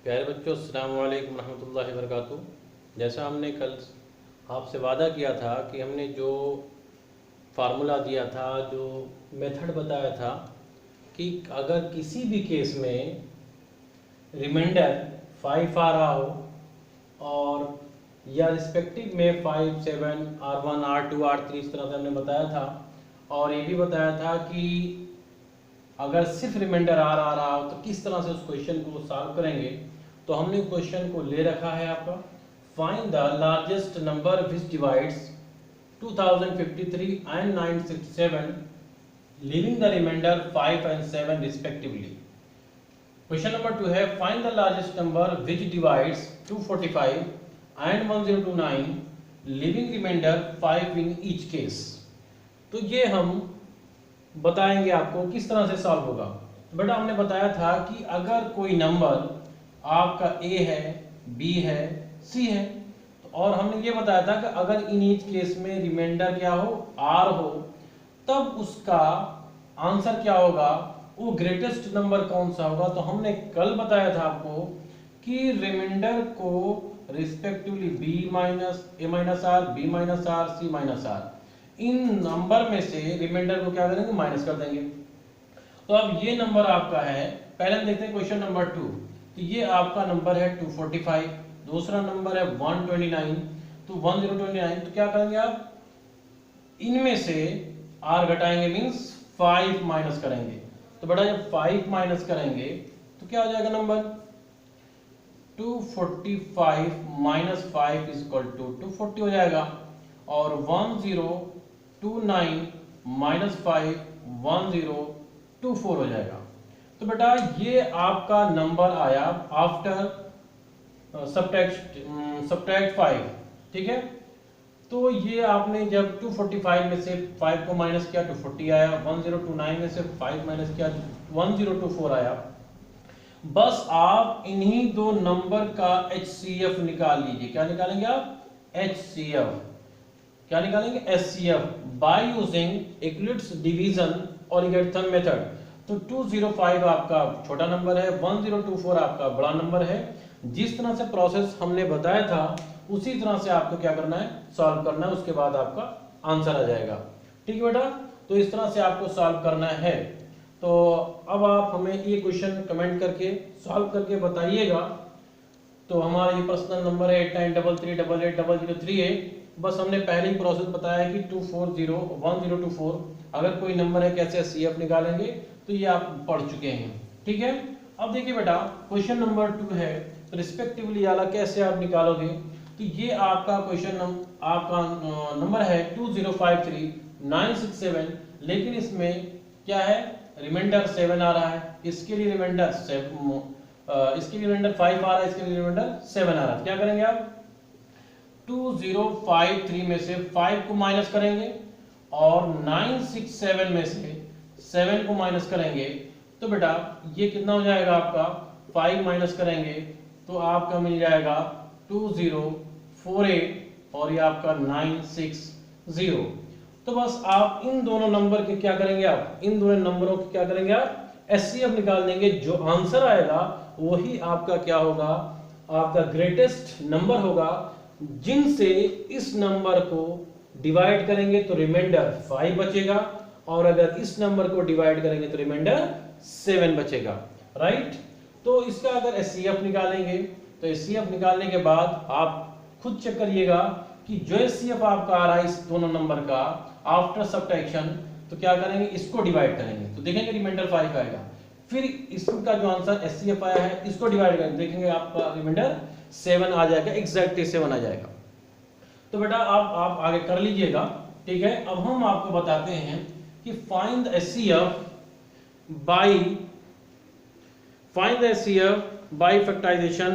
प्यारे बच्चों, अस्सलाम वालेकुम रहमतुल्लाहि व बरकातुहू। जैसा हमने कल आपसे वादा किया था कि हमने जो फार्मूला दिया था, जो मेथड बताया था कि अगर किसी भी केस में रिमाइंडर 5 आ रहा हो और या रिस्पेक्टिव में 5, 7, R1, R2, R3 इस तरह से हमने बताया था। और ये भी बताया था कि अगर सिर्फ रिमाइंडर आ रहा हो तो किस तरह से उस क्वेश्चन को सॉल्व करेंगे। तो हमने क्वेश्चन को ले रखा है आपका, find the largest number which divides 2053 and 967 leaving the remainder 5 and 7 respectively. Question number 2 है, find the largest number which divides 245 and 1029 leaving remainder 5 in each case. तो ये हम बताएंगे आपको किस तरह से सॉल्व होगा। तो बेटा हमने बताया था कि अगर कोई नंबर आपका ए है, बी है, सी है, और हमने ये बताया था कि अगर इन ईच केस में रिमाइंडर क्या हो, आर हो, तब उसका आंसर क्या होगा, वो ग्रेटेस्ट नंबर कौन सा होगा। तो हमने कल बताया था आपको कि रिमाइंडर को respectively B minus A minus R, B minus R, C minus R, इन नंबर में से रिमाइंडर को क्या करेंगे, माइनस कर देंगे। तो अब ये नंबर आपका है, पहले हम देखते हैं क्वेश्चन नंबर 2। तो ये आपका नंबर है 245, दूसरा नंबर है 129, तो 1029। तो क्या करेंगे आप, इनमें से r घटाएंगे, मींस 5 माइनस करेंगे। तो बेटा जब 5 माइनस करेंगे तो क्या हो जाएगा number, 245 minus 5 is equal to 240 हो जाएगा। और 1029 माइनस 5 1024 हो जाएगा। तो बेटा ये आपका नंबर आया आफ्टर सब्ट्रैक्ट 5, ठीक है। तो ये आपने जब 245 में से 5 को माइनस किया 240 आया, 1029 में से 5 माइनस किया 1024 आया। बस आप इन्हीं दो नंबर का HCF निकाल लीजिए। क्या निकालेंगे आप, HCF। क्या निकालेंगे, HCF by using Euclid's division और लोगरिथम मेथड। तो 205 आपका छोटा नंबर है, 1024 आपका बड़ा नंबर है। जिस तरह से प्रोसेस हमने बताया था उसी तरह से आपको क्या करना है, सॉल्व करना है, उसके बाद आपका आंसर आ जाएगा। ठीक है बेटा, तो इस तरह से आपको सॉल्व करना है। तो अब आप हमें ये क्वेश्चन कमेंट करके सॉल्व करके बताइएगा। तो हमारा ये पर्सनल नंबर है 8933880003 है। बस हमने पहले ही प्रोसेस बताया कि 2401024 अगर कोई नंबर है कैसे CF निकालेंगे, तो ये आप पढ़ चुके हैं। ठीक है, अब देखिए बेटा क्वेश्चन नंबर 2 है, तो रिस्पेक्टिवली वाला कैसे आप निकालोगे। तो ये आपका क्वेश्चन आपका नंबर है 2053967, लेकिन इसमें क्या है, रिमाइंडर 7 आ रहा है, इसके लिए रिमाइंडर 7, इसके लिए रिमाइंडर 5 आ रहा है, इसके लिए रिमाइंडर 7 आ रहा है। क्या करेंगे आप, 2053 में से 5 को माइनस करेंगे और 967 में से 7 को माइनस करेंगे। तो बेटा ये कितना हो जाएगा आपका, 5 माइनस करेंगे तो आपका मिल जाएगा 2048 और ये आपका 960। तो बस आप इन दोनों नंबर के क्या करेंगे, आप इन दोनों नंबरों के क्या करेंगे, आप HCF निकाल देंगे। जो आंसर आएगा वही आपका क्या होगा, आपका ग्रेटेस्ट नंबर होगा। जिनसे इस नंबर को डिवाइड करेंगे तो रिमाइंडर 5 बचेगा, और अगर इस नंबर को डिवाइड करेंगे तो रिमाइंडर 7 बचेगा। राइट, तो इसका अगर HCF निकालेंगे तो HCF निकालने के बाद आप खुद चेक करिएगा कि जो HCF आपका आ रहा है इस दोनों नंबर का आफ्टर सब्ट्रैक्शन, तो क्या करेंगे, इसको डिवाइड करेंगे तो देखेंगे रिमाइंडर 5 आएगा। फिर इसका जो आंसर HCF आया है इसको डिवाइड करेंगे, देखेंगे आपका रिमाइंडर 7 आ जाएगा, एग्जैक्टली 7 आ जाएगा। तो बेटा आप आगे कर लीजिएगा। ठीक है, अब हम आपको बताते हैं कि find the HCF by factorization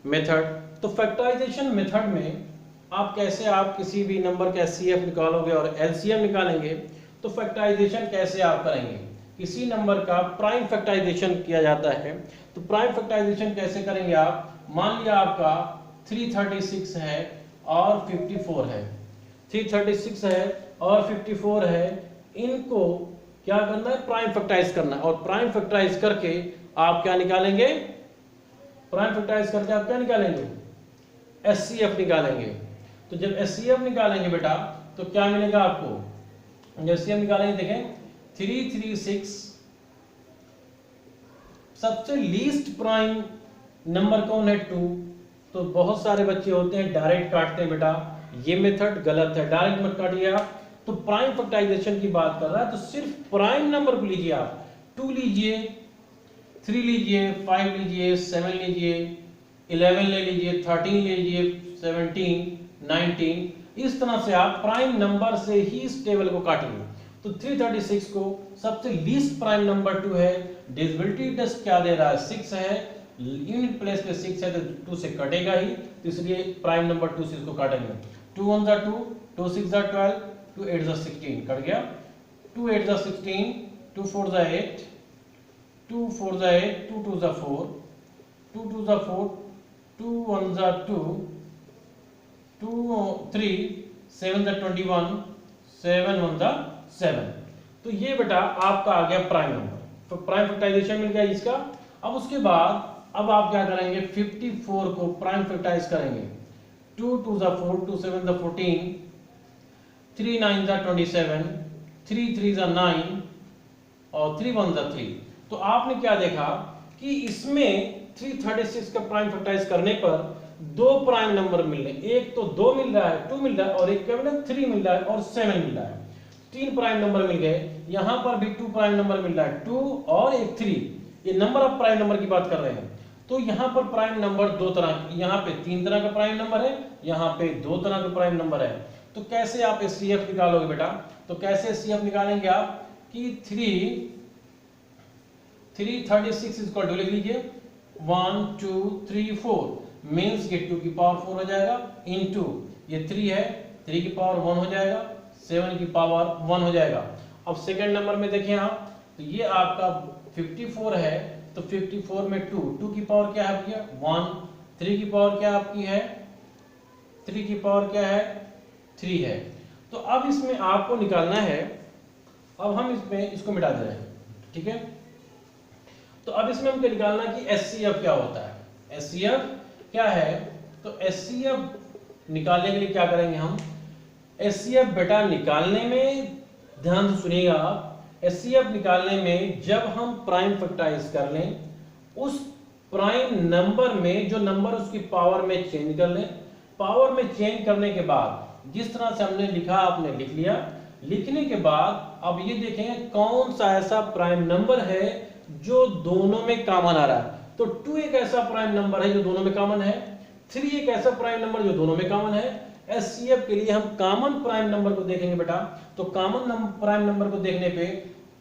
method. तो फैक्टराइजेशन मेथड में आप कैसे आप किसी भी नंबर का HCF निकालोगे और LCM निकालेंगे। तो फैक्टराइजेशन कैसे आप करेंगे, किसी नंबर का प्राइम फैक्टराइजेशन किया जाता है। तो प्राइम फैक्टराइजेशन कैसे करेंगे आप, मान लिया आपका 336 है और 54 है, 336 है और 54 है, इनको क्या करना है, प्राइम फैक्टराइज करना है। और प्राइम फैक्टराइज करके आप क्या निकालेंगे, प्राइम फैक्टराइज करके आप क्या निकालेंगे, एचसीएफ निकालेंगे। तो जब एचसीएफ निकालेंगे बेटा तो क्या मिलेगा आपको, जब एचसीएफ निकालेंगे देखें 336 सबसे लीस्ट प्राइम नंबर कौन है, 2। तो बहुत सारे बच्चे होते हैं डायरेक्ट काटते हैं बेटा, ये मेथड गलत है, डायरेक्ट मत काटिए आप। तो प्राइम फैक्टराइजेशन की बात कर रहा है तो सिर्फ प्राइम नंबर को लीजिए आप, 2 लीजिए, 3 लीजिए, 5 लीजिए, 7 लीजिए, 11 ले लीजिए, 13 ले लीजिए, 17, 19, इस तरह से आप प्राइम नंबर से ही इस टेबल को काटिए। तो 336 को सबसे लीस्ट प्राइम नंबर 2 है, डिविजिबिलिटी टेस्ट क्या दे रहा है, 6 है, यूनिट प्लेस पे 6 है तो 2 से कटेगा ही, तो इसलिए प्राइम नंबर 2 से इसको काटेंगे। 2 1 2, 2 6 12, 2 8 16, कट गया, 2 8 16, 2 4 8, 2 4 8, 2 2 4, 2 2 4, 2 1 2, 2 3, 7 21, 7 1 7। तो ये बेटा आपका आ गया प्राइम नंबर, प्राइम फैक्टराइजेशन मिल गया इसका। अब उसके बाद अब आप क्या करेंगे, 54 को प्राइम फैक्टराइज करेंगे, 2 2 4, 2 7 14, 3 9 27, 3 3 9 और 3 1 3। तो आपने क्या देखा कि इसमें 336 का प्राइम फैक्टराइज करने पर 2 प्राइम नंबर मिल रहे हैं, एक तो 2 मिल रहा है, 2 मिल रहा है, और एक क्या मिल रहा है, 3 मिल रहा है और 7 मिल रहा है, 3 प्राइम नंबर मिल गए। यहां पर भी 2 प्राइम नंबर मिल रहा है, 2 और एक 3, ये नंबर ऑफ प्राइम नंबर की बात कर रहे हैं। तो यहां पर प्राइम नंबर 2 तरह, यहां पे 3 तरह का प्राइम नंबर है, यहां पे 2 तरह का प्राइम नंबर है। तो कैसे आप एचसीएफ निकालोगे बेटा, तो कैसे एचसीएफ निकालेंगे आप कि 336 इक्वल टू लिख लीजिए 1 2 3 4 मींस ये 2 की पावर 4 हो जाएगा, इनटू ये 3 है, 3 की पावर 1 हो जाएगा, 7 की पावर 1 हो जाएगा। अब सेकंड नंबर में देखें आप, तो ये आपका 54 है, तो 54 में 2 की पावर क्या है भैया 1, 3 की पावर क्या आपकी है, 3 की पावर क्या है 3 है। तो अब इसमें आपको निकालना है, अब हम इसमें इसको मिटा दे रहे हैं, ठीक है। तो अब इसमें हमको निकालना कि एचसीएफ क्या होता है, एचसीएफ क्या है। तो एचसीएफ निकालने के लिए क्या करेंगे हम, एचसीएफ बेटा निकालने में ध्यान से सुनिएगा आप, एचसीएफ निकालने में जब हम प्राइम फैक्टराइज कर लें, उस प्राइम नंबर में जो नंबर उसकी पावर में चेंज कर लें, पावर में चेंज करने के बाद जिस तरह से हमने लिखा आपने लिख लिया, लिखने के बाद अब ये देखेंगे कौन सा ऐसा प्राइम नंबर है जो दोनों में कॉमन आ रहा है। तो 2 एक ऐसा प्राइम नंबर है जो दोनों में कॉमन है, 3 एक ऐसा प्राइम नंबर जो दोनों में कॉमन है। एचसीएफ के लिए हम कॉमन प्राइम नंबर को देखेंगे बेटा, तो कॉमन प्राइम नंबर को देखने पे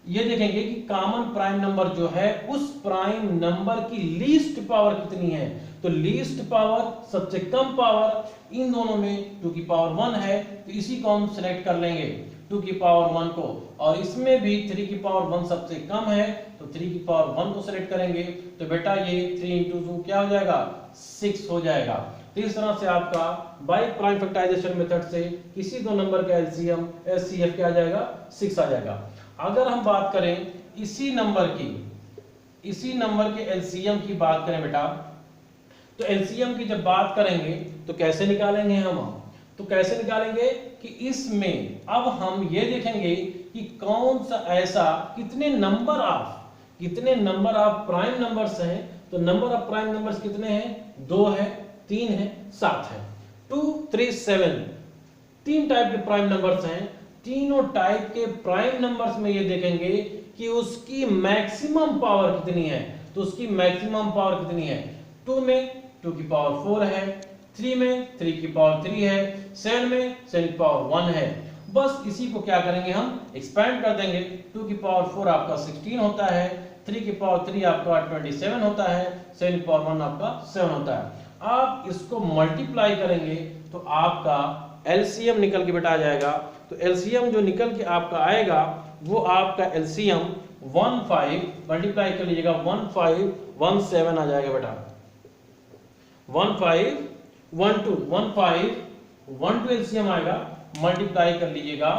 ये देखेंगे कि कॉमन प्राइम नंबर जो है उस प्राइम नंबर की लीस्ट पावर कितनी है। तो लीस्ट पावर सबसे कम पावर इन दोनों में 2 की पावर 1 है, तो इसी को हम सिलेक्ट कर लेंगे 2 की पावर 1 को, और इसमें भी 3 की पावर 1 सबसे कम है, तो 3 की पावर 1 को सिलेक्ट करेंगे। तो बेटा ये 3 इंटू 2 क्या हो जाएगा 6 हो जाएगा। तो इस तरह से आपका बाय प्राइम फैक्टराइजेशन मेथड से किसी दो नंबर का एलसीएम एचसीएफ क्या आ जाएगा 6 आ जाएगा। अगर हम बात करें इसी नंबर के एलसीएम की बात करें बेटा, तो एलसीएम की जब बात करेंगे तो कैसे निकालेंगे हम, तो कैसे निकालेंगे कि इसमें अब हम ये देखेंगे कि कौन सा ऐसा कितने नंबर ऑफ प्राइम नंबर्स हैं। तो नंबर ऑफ प्राइम नंबर्स कितने हैं, 2 है, 3 है, 7 है, 2 3 7, 3 टाइप के प्राइम नंबर्स हैं। तीनों टाइप के प्राइम नंबर्स में ये देखेंगे कि उसकी मैक्सिमम पावर कितनी है। तो उसकी मैक्सिमम पावर कितनी है, 2 में 2 की पावर 4 है, 3 में 3 की पावर 3 है, 7 में 7 की पावर 1 है। बस इसी को क्या करेंगे हम एक्सपेंड कर देंगे, 2 की पावर 4 आपका 16 होता है, 3 की पावर 3 आपका 27 होता है, 7 की पावर 1 आपका 7 होता है। आप इसको मल्टीप्लाई करेंगे तो आपका एलसीएम निकल के बेटा आ जाएगा। तो एलसीएम जो निकल के आपका आएगा वो आपका एलसीएम 15 मल्टीप्लाई कर लीजिएगा 1517 आ जाएगा बेटा, 1512 एलसीएम आएगा, मल्टीप्लाई कर लीजिएगा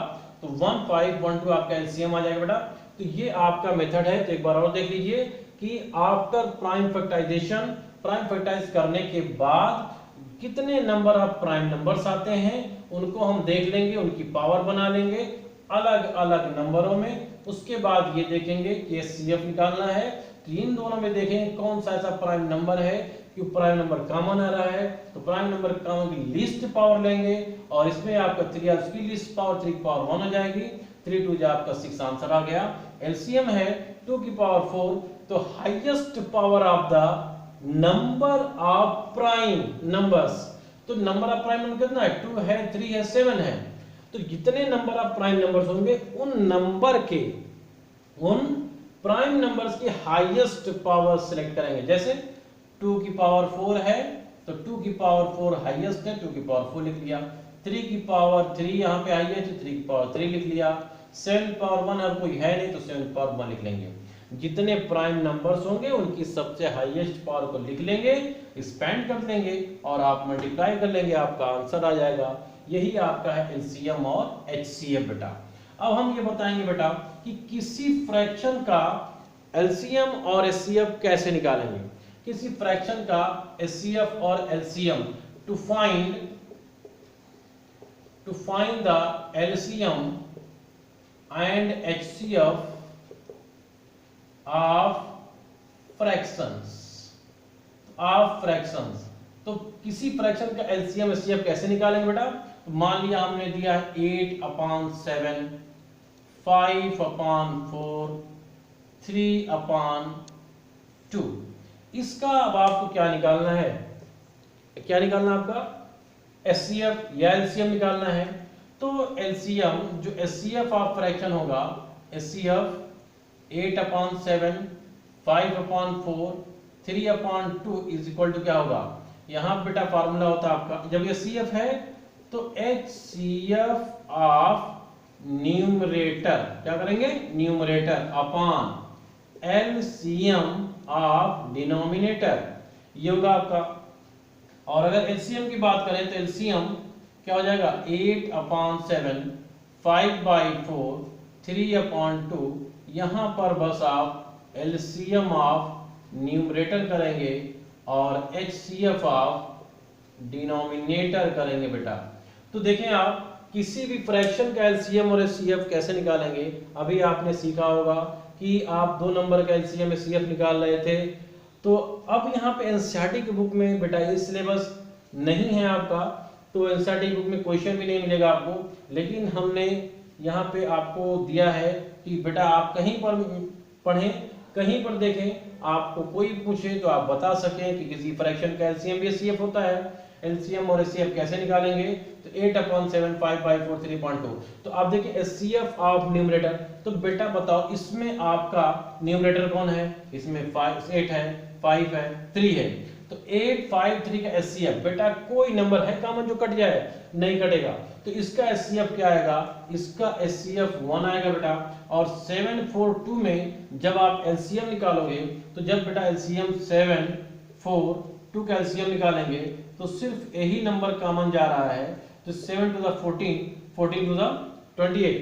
तो 1512 आपका एलसीएम आ जाएगा बेटा। तो ये आपका मेथड है। तो एक बार और देख लीजिए कि after prime factorization, prime factorize करने के बाद कितने नंबर ऑफ प्राइम नंबर्स आते हैं उनको हम देख लेंगे, उनकी पावर बना लेंगे अलग अलग नंबरों में। उसके बाद ये देखेंगे कि एचसीएफ निकालना है, तो इन दोनों में देखेंगे कौन सा ऐसा प्राइम नंबर है कि प्राइम नंबर कॉमन आ रहा है, तो प्राइम नंबर कॉमन की लीस्ट पावर लेंगे और इसमें आपका 3 उसकी लीस्ट पावर 3 की पावर 1 हो जाएगी, 3 2 जा आपका 6 आंसर आ गया। एलसीएम है 2 की पावर 4, तो highest power of the number of prime numbers. तो नंबर ऑफ प्राइम नंबर कितना है, 2 है, 3 है, 7 है। तो जितने नंबर ऑफ प्राइम नंबर्स होंगे उन नंबर के, उन प्राइम नंबर्स की हाईएस्ट पावर सिलेक्ट करेंगे। जैसे 2 की पावर 4 है तो 2 की पावर 4 हाईएस्ट है, 2 की पावर 4 लिख लिया। 3 की पावर 3 यहाँ पे हाईएस्ट है, 3 की पावर 3 लिख लिया। 7 की पावर 1 और कोई है नहीं तो 7 की पावर 1 लिख लेंगे। जितने प्राइम नंबर्स होंगे उनकी सबसे हाईएस्ट पावर को लिख लेंगे, एक्सपेंड कर लेंगे और आप मल्टीप्लाई कर लेंगे, आपका आंसर आ जाएगा। यही आपका है एलसीएम और एचसीएफ बेटा। अब हम ये बताएंगे बेटा कि किसी फ्रैक्शन का एलसीएम और एचसीएफ कैसे निकालेंगे। किसी फ्रैक्शन का एचसीएफ और LCM two find the LCM and HCF of fractions. तो किसी फ्रैक्शन का एलसीएम एचसीएफ कैसे निकालेंगे बेटा। तो मान लिया हमने दिया है 8/7, 5/4, 3/2। इसका अब आपको क्या निकालना है, क्या निकालना आपका एचसीएफ या एलसीएम निकालना है। तो एलसीएम जो एचसीएफ ऑफ फ्रैक्शन होगा, एचसीएफ 8/7, 5/4, 3/2 इज इक्वल टू क्या होगा, यहां बेटा फार्मूला होता है आपका, जब ये सीएफ है तो एचसीएफ ऑफ न्यूमरेटर, क्या करेंगे numerator upon LCM of denominator, ये होगा आपका। और अगर एलसीएम की बात करें तो एलसीएम क्या हो जाएगा 8/7, 5/4, 3/2। यहां पर बस आप एलसीएम ऑफ न्यूमरेटर करेंगे और एचसीएफ ऑफ डिनोमिनेटर करेंगे बेटा। तो देखें आप किसी भी फ्रैक्शन का एलसीएम और एचसीएफ कैसे निकालेंगे। अभी आपने सीखा होगा कि आप 2 नंबर का एलसीएम एचसीएफ निकाल रहे थे। तो अब यहाँ पे एनसीईआरटी की बुक में बेटा ये सिलेबस नहीं है आपका, तो एनसीईआरटी की बुक में क्वेश्चन भी नहीं मिलेगा आपको, लेकिन हमने यहाँ पे आपको दिया है कि बेटा आप कहीं पर पढ़ें, कहीं पर देखें, आपको कोई पूछे तो आप बता सकें कि किसी फ्रैक्शन का एलसीएम भी एचसीएफ होता है। एलसीएम और एचसीएफ कैसे निकालेंगे, तो 8/7, 5/4, 3/2। तो आप देखिए एचसीएफ ऑफ न्यूमरेटर, तो बेटा बताओ इसमें आपका न्यूमरेटर कौन है, इसमें 8 है, 5 है, 3 है। तो 8, 5, 3 का एचसीएफ बेटा कोई नंबर है कॉमन जो कट जाए, नहीं कटेगा। तो इसका एचसीएफ क्या आएगा, इसका एचसीएफ 1 आएगा बेटा। और 7, 4, 2 में जब आप एलसीएम निकालोगे, तो जब बेटा एलसीएम 7, 4, 2 का एलसीएम निकालेंगे तो सिर्फ यही नंबर कॉमन जा रहा है, तो 7 to the 14, 14 to the 28।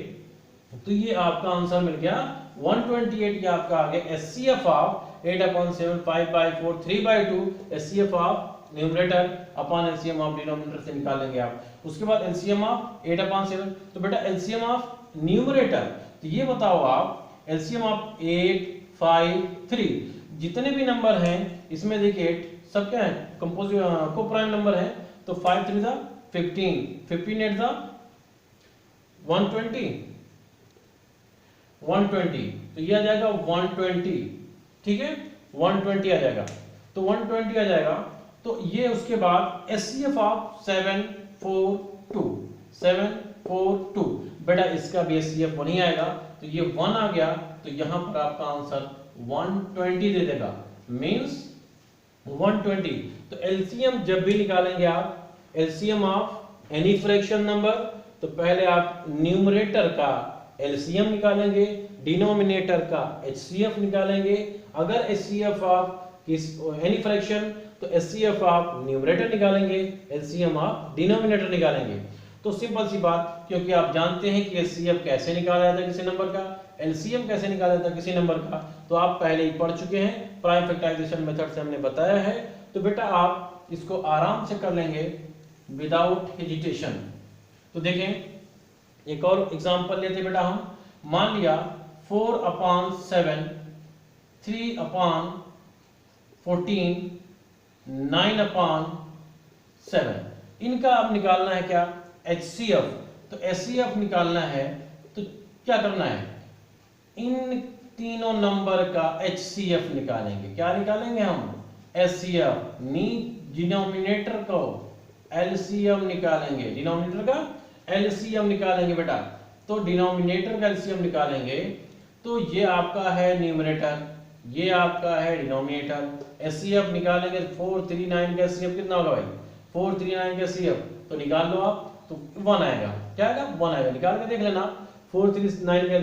तो ये आपका आंसर मिल गया 128। ये आपका आ गया HCF of 8/7, 5/4, 3/2, HCF of numerator upon LCM of denominator से निकालेंगे आप। उसके बाद एलसीएम ऑफ 8/7, तो बेटा एलसीएम ऑफ न्यूमरेटर, तो ये बताओ आप एलसीएम ऑफ 8, 5, 3 जितने भी नंबर हैं इसमें देखिए 8 सब क्या है कंपोजिट को प्राइम नंबर है। तो 5 3 था 15, 15 8 था 120, 120, तो ये आ जाएगा 120, ठीक है 120 आ जाएगा। तो 120 आ जाएगा। तो ये उसके बाद एचसीएफ ऑफ 7, 4, 2, 7, 4, 2 बेटा इसका भी एचसीएफ 1 ही आएगा। तो ये 1 आ गया, तो यहां पर आपका आंसर 120 दे देगा, मींस 120। तो एलसीएम जब भी निकालेंगे आप, LCM of any fraction number, तो पहले आप न्यूमरेटर का एलसीएम निकालेंगे, डिनोमिनेटर का एचसीएफ निकालेंगे। अगर एचसीएफ ऑफ एनी फ्रैक्शन तो एचसीएफ ऑफ न्यूमरेटर निकालेंगे, एलसीएम ऑफ डिनोमिनेटर निकालेंगे। तो सिंपल सी बात, क्योंकि आप जानते हैं कि एचसीएफ कैसे निकाला जाता है किसी नंबर का, एलसीएम कैसे निकाला जाता है किसी नंबर का, तो आप पहले ही पढ़ चुके हैं, प्राइम फैक्टराइजेशन मेथड से हमने बताया है। तो बेटा आप इसको आराम से कर लेंगे विदाउट हेजिटेशन। तो देखें एक और एग्जांपल लेते बेटा हम, मान लिया 4/7, 3/14, 9/7, इनका अब निकालना है क्या, HCF। तो HCF निकालना है तो क्या करना है, इन तीनों नंबर का HCF निकालेंगे। क्या निकालेंगे हम, HCF, डिनोमिनेटर को LCM निकालेंगे, डिनोमिनेटर का LCM निकालेंगे बेटा। तो डिनोमिनेटर का LCM निकालेंगे तो ये आपका है न्यूमरेटर, ये आपका है डिनोमिनेटर। HCF निकालेंगे 439 का HCF कितना होगा भाई, 439 का HCF तो निकाल लो आप, तो 1 आएगा। क्या आएगा, 1 आएगा, निकाल के देख लेना। 439 का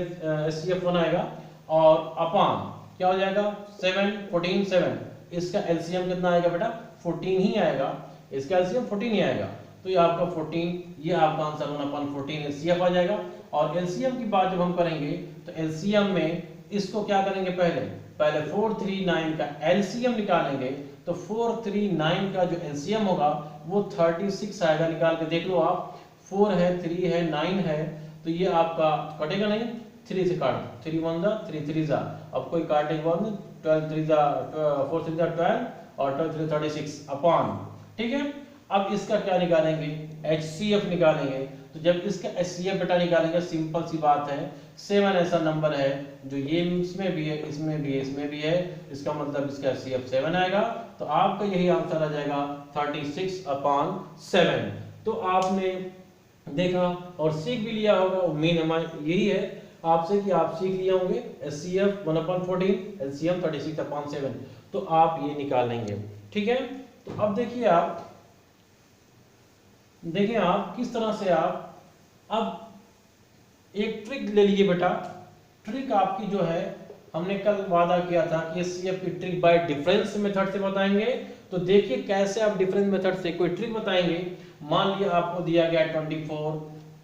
HCF 1 आएगा और अपान क्या हो जाएगा 7, 14, 7, इसका LCM कितना आएगा बेटा 14 ही आएगा, इसका LCM 14 ही आएगा। तो ये आपका 14, ये आपका आंसर 1/14 HCF आ जाएगा। और LCM की बात जब हम करेंगे तो LCM में इसको क्या करेंगे, पहले 439 का LCM निकालेंगे। तो 439 का जो LCM होगा वो 36 आएगा, निकाल के देख लो आप। 4 है, 3 है, 9 है, तो ये आपका कटेगा नहीं, 3 से काट, 3 1 जा 3 3 जा, अब कोई काटे के बाद में 12 3 जा 4 3 जा 12 और 12 3 36 अपॉन, ठीक है। अब इसका क्या निकालेंगे, HCF निकालेंगे। तो जब इसका HCF बेटा निकालेंगे, सिंपल सी बात है, 7 ऐसा नंबर है जो ये इसमें भी है, इसमें भी है, इसमें भी है, इसका मतलब इसका HCF 7 आएगा। तो आपका यही आंसर आ जाएगा 36/7। तो आपने देखा और सीख भी लिया होगा, उम्मीद हमारी यही है आपसे कि आप सीख लिए होंगे। HCF 1/14, LCM 36/7, तो आप ये निकाल लेंगे, ठीक है। तो अब देखिए आप किस तरह से आप अब एक ट्रिक ले लीजिए बेटा। ट्रिक आपकी जो है, हमने कल वादा किया था कि HCF की ट्रिक बाय डिफरेंस मेथड से बताएंगे। तो देखिए कैसे आप डिफरेंस मेथड से कोई ट्रिक बताएंगे। मान लिया आपको दिया गया 24,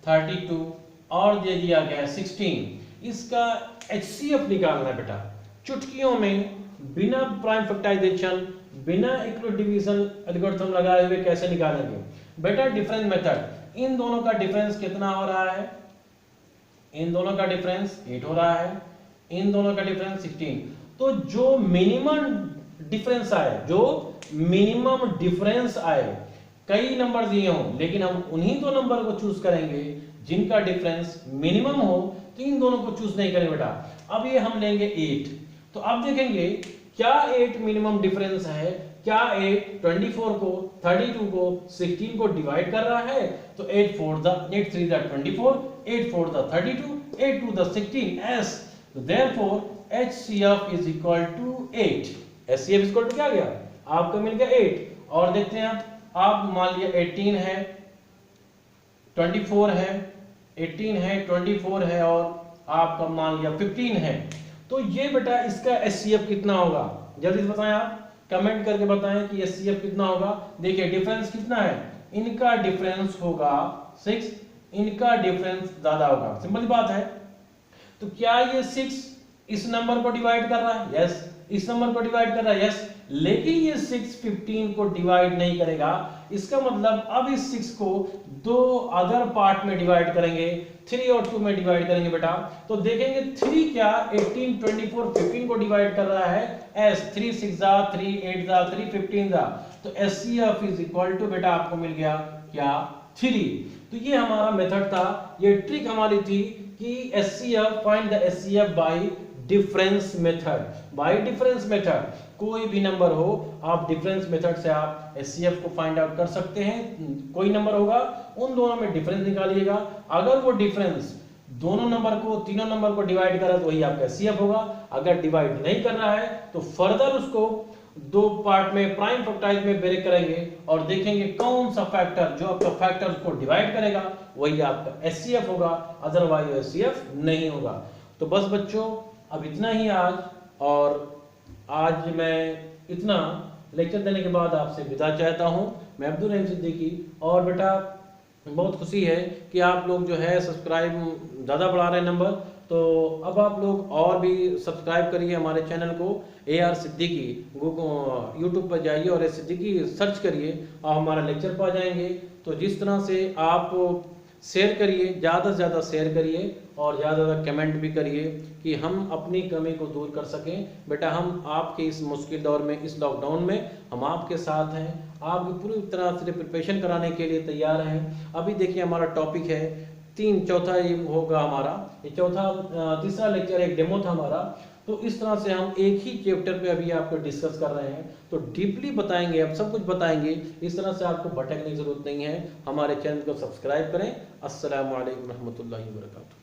32 और दे दिया गया 16, इसका HCF निकालना है बेटा। चुटकियों में बिना प्राइम फैक्टराइजेशन, बिना इक्वल डिवीजन एल्गोरिथम लगाए हुए कैसे निकालेंगे बेटा। डिफरेंस मेथड, इन दोनों का डिफरेंस कितना हो रहा है, इन दोनों का डिफरेंस 8 हो रहा है, इन दोनों का डिफरेंस 16। तो जो मिनिमम डिफरेंस आए, कई नंबर दिए हों, लेकिन हम उन्हीं दो नंबर को चूज करेंगे जिनका डिफरेंस मिनिमम हो। तो इन दोनों को चूज नहीं करेंगे बेटा। अब ये हम लेंगे 8, तो अब देखेंगे क्या 8 मिनिमम डिफरेंस है, क्या 8 24 को, 32 को, 16 को डिवाइड कर रहा है। तो 8 3 24, 8 4 32, 8 2 16, S। therefore HCF is equal to 8। HCF is equal to क्या गया, आपका मिल गया 8। और देखते हैं आप मान लिया 18 है, 24 है, 18 है, 24 है और आपका मान लिया 15 है। तो ये बेटा इसका HCF कितना होगा, जल्दी से बताएं आप, कमेंट करके बताएं कि HCF कितना होगा। देखिए डिफरेंस कितना है, इनका डिफरेंस होगा 6, इनका डिफरेंस ज्यादा होगा, सिंपल बात है। तो क्या ये 6 इस नंबर को डिवाइड कर रहा है, यस। इस नंबर को डिवाइड कर रहा है, यस। लेकिन ये 6 15 को डिवाइड नहीं करेगा। इसका मतलब अब इस 6 को दो अदर पार्ट में डिवाइड करेंगे, 3 और 2 में डिवाइड करेंगे बेटा। तो देखेंगे 3 क्या 18 24 15 को डिवाइड कर रहा है, S। 3 6 जा 3 8 जा 3 15 जा। तो HCF इज इक्वल टू बेटा आपको मिल गया क्या 3। तो ये हमारा मेथड था, ये ट्रिक हमारी थी कि HCF, find the HCF bye difference method. Bye difference method कोई भी नंबर हो, आप डिफरेंस मेथड से आप HCF को फाइंड आउट कर सकते हैं। कोई नंबर होगा, उन दोनों में डिफरेंस निकालिएगा। अगर वो डिफरेंस दोनों नंबर को, तीनों नंबर को डिवाइड कर रहा है तो वही आपका HCF होगा। अगर डिवाइड नहीं कर रहा है तो फर्दर उसको दो पार्ट में प्राइम फैक्टराइज में ब्रेक करेंगे और देखेंगे कौन सा फैक्टर जो आपका फैक्टर को डिवाइड करेगा वही आपका HCF होगा, अदरवाइज HCF नहीं होगा। तो बस बच्चों अब इतना ही आज, और आज मैं इतना लेक्चर देने के बाद आपसे विदा चाहता हूं। मैं अब्दुल रहीम सिद्दीकी। और बेटा बहुत खुशी है कि आप लोग जो है सब्सक्राइब ज़्यादा बढ़ा रहे हैं नंबर, तो अब आप लोग और भी सब्सक्राइब करिए हमारे चैनल को, AR सिद्दीकी। यूट्यूब पर जाइए और सिद्दीकी सर्च करिए, आप हमारा लेक्चर पा जाएंगे। तो जिस तरह से आप शेयर करिए, ज़्यादा से ज़्यादा शेयर करिए और ज़्यादा से ज़्यादा कमेंट भी करिए कि हम अपनी कमी को दूर कर सकें। बेटा हम आपके इस मुश्किल दौर में, इस लॉकडाउन में हम आपके साथ हैं, आपकी पूरी तरह से प्रिपरेशन कराने के लिए तैयार हैं। अभी देखिए हमारा टॉपिक है चौथा ये होगा हमारा, ये तीसरा लेक्चर एक डेमो था हमारा। तो इस तरह से हम एक ही चैप्टर पे अभी आपको डिस्कस कर रहे हैं, तो डीपली बताएंगे, अब सब कुछ बताएंगे। इस तरह से आपको भटकने की जरूरत नहीं है। हमारे चैनल को सब्सक्राइब करें। अस्सलामु अलैकुम रहमतुल्लाहि व बरकातुहू।